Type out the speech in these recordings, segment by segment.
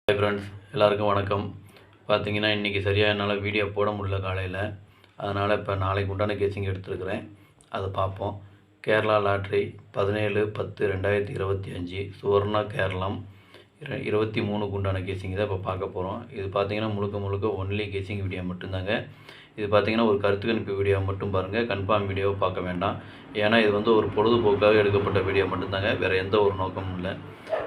Hi friends, எல்லாருக்கும் வணக்கம். பார்த்தீங்கன்னா இன்றைக்கி சரியாக என்னால் வீடியோ போட முடியல காலையில். அதனால் இப்போ நாளைக்கு உண்டான கெஸ்ஸிங் எடுத்துருக்கிறேன். அதை பார்ப்போம். கேரளா லாட்ரி 17/10/2025 சுவர்ணா கேரளம் 23க்கு உண்டான கெஸ்ஸிங் தான் இப்போ பார்க்க போகிறோம். இது பார்த்தீங்கன்னா முழுக்க ஒன்லி கெஸ்ஸிங் வீடியோ மட்டும்தாங்க. இது பார்த்தீங்கன்னா ஒரு கருத்து கணிப்பு வீடியோ மட்டும் பாருங்கள், கன்ஃபார்ம் வீடியோவை பார்க்க வேண்டாம். ஏன்னா இது வந்து ஒரு பொழுதுபோக்காக எடுக்கப்பட்ட வீடியோ மட்டும்தாங்க, வேறு எந்த ஒரு நோக்கமும் இல்லை.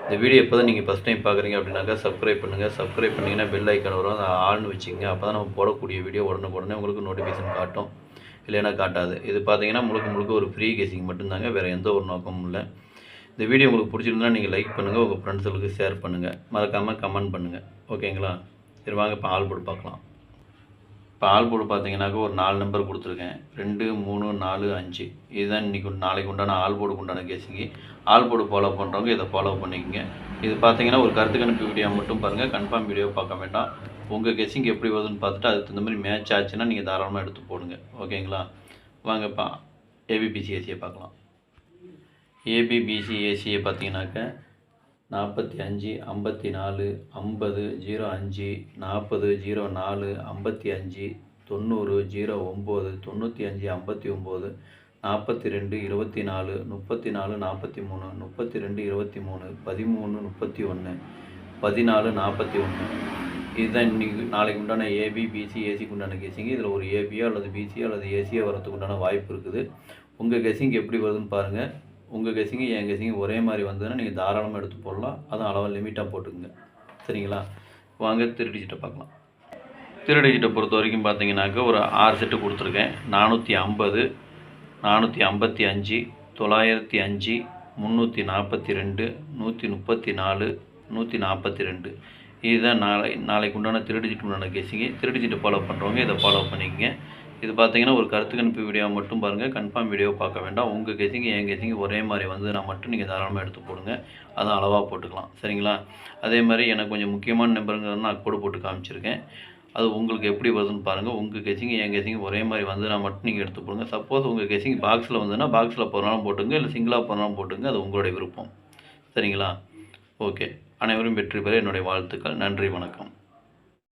இந்த வீடியோ எப்போ தான் நீங்கள் ஃபஸ்ட் டைம் பார்க்குறீங்க அப்படின்னாக்கா சப்ஸ்கிரைப் பண்ணுங்கள். சப்ஸ்கிரைப் பண்ணிங்கன்னா பெல் ஐக்கான் வரும், அதை ஆள்னு வச்சுக்கோங்க. அப்போ தான் நம்ம போடக்கூடிய வீடியோ உடனே உங்களுக்கு நோட்டிஃபிகேஷன் காட்டும், இல்லைன்னா காட்டாது. இது பார்த்தீங்கன்னா முழுக்க ஒரு ஃப்ரீ கெஸ்ஸிங் மட்டும்தாங்க, வேறு எந்த ஒரு நோக்கமும் இல்லை. இந்த வீடியோ உங்களுக்கு பிடிச்சிருந்தா நீங்கள் லைக் பண்ணுங்கள், உங்கள் ஃப்ரெண்ட்ஸுகளுக்கு ஷேர் பண்ணுங்கள், மறக்காமல் கமெண்ட் பண்ணுங்கள். ஓகேங்களா? சரி வாங்க இப்போ ஆல் போர்டு பார்க்கலாம். இப்போ ஆல் போர்டு பார்த்தீங்கன்னாக்கா ஒரு 4 நம்பர் கொடுத்துருக்கேன். 2, 3, 4, 5. இதுதான் நாளைக்கு உண்டான ஆல் போர்டுக்கு உண்டான கெஸ்ஸிங்கு. ஆல் போர்டு ஃபாலோ பண்ணுறவங்க இதை ஃபாலோ பண்ணிக்கோங்க. இது பார்த்தீங்கன்னா ஒரு கருத்து கணிப்பு வீடியோ மட்டும் பாருங்கள், கன்ஃபார்ம் வீடியோ பார்க்க வேண்டாம். உங்கள் கெஸ்ஸிங் எப்படி வருதுன்னு பார்த்துட்டு அதுக்கு தகுந்த மாதிரி மேட்ச் ஆச்சுன்னா நீங்கள் தாராளமாக எடுத்து போடுங்க. ஓகேங்களா? வாங்க இப்போ ஏபிபிசிஏசியை பார்க்கலாம். ஏபிபிசிஏசியை பார்த்தீங்கன்னாக்கா 45 54 50 05 40 04 55 90 09 95 59 42 24 34 43 32 23 13 31 14 41. இதுதான் இன்றைக்கி நாளைக்கு உண்டான ஏபி பிசி ஏசிக்கு உண்டான கெஸ்ஸிங்கு. இதில் ஒரு ஏபியோ அல்லது பிசியோ அல்லது ஏசியோ வரதுக்கு உண்டான வாய்ப்பு இருக்குது. உங்கள் கெஸ்ஸிங் எப்படி வருதுன்னு பாருங்கள். உங்கள் கெஸ்ஸிங்கு என் கெஸ்ஸிங்கு ஒரே மாதிரி வந்ததுன்னா நீங்கள் தாராளமாக எடுத்து போடலாம். அதுவும் அளவாக லிமிட்டாக போட்டுக்குங்க. சரிங்களா? வாங்க திரு டிஜிட்டை பார்க்கலாம். திரு டிஜிட்டை பொறுத்த வரைக்கும் பார்த்தீங்கன்னாக்கா ஒரு 6 செட்டு கொடுத்துருக்கேன். 450 455 905 342 134 142. இதுதான் நாளைக்கு உண்டான திரு டிஜிட் உண்டான கெஸ்ஸிங்கு. திரு டிஜிட்டை ஃபாலோ பண்ணுறவங்க இதை ஃபாலோ பண்ணிக்கங்க. இது பார்த்தீங்கன்னா ஒரு கருத்து கணிப்பு வீடியோ மட்டும் பாருங்கள், கன்ஃபார்ம் வீடியோ பார்க்க வேண்டாம். உங்கள் கெஸ்ஸிங்கு என் கெஸ்ஸிங்கு ஒரே மாதிரி வந்ததுன்னா மட்டும் நீங்கள் தாராளமாக எடுத்து போடுங்க. அதுவும் அளவாக போட்டுக்கலாம். சரிங்களா? அதே மாதிரி எனக்கு கொஞ்சம் முக்கியமான நம்பருங்கிறத நான் கோடு போட்டு காமிச்சிருக்கேன். அது உங்களுக்கு எப்படி வருதுன்னு பாருங்கள். உங்கள் கெஸ்ஸிங்கு என் கெஸ்ஸிங்கு ஒரே மாதிரி வந்ததுன்னா மட்டும் நீங்கள் எடுத்து போடுங்க. சப்போஸ் உங்கள் கெஸ்ஸிங் பாக்ஸில் வந்ததுன்னா பாக்ஸில் போடுறாலும் போட்டுங்க, இல்லை சிங்கிளாக போடுறாலும் போட்டுங்க. அது உங்களுடைய விருப்பம். சரிங்களா? ஓகே. அனைவரும் வெற்றி பெற என்னுடைய வாழ்த்துக்கள். நன்றி, வணக்கம்.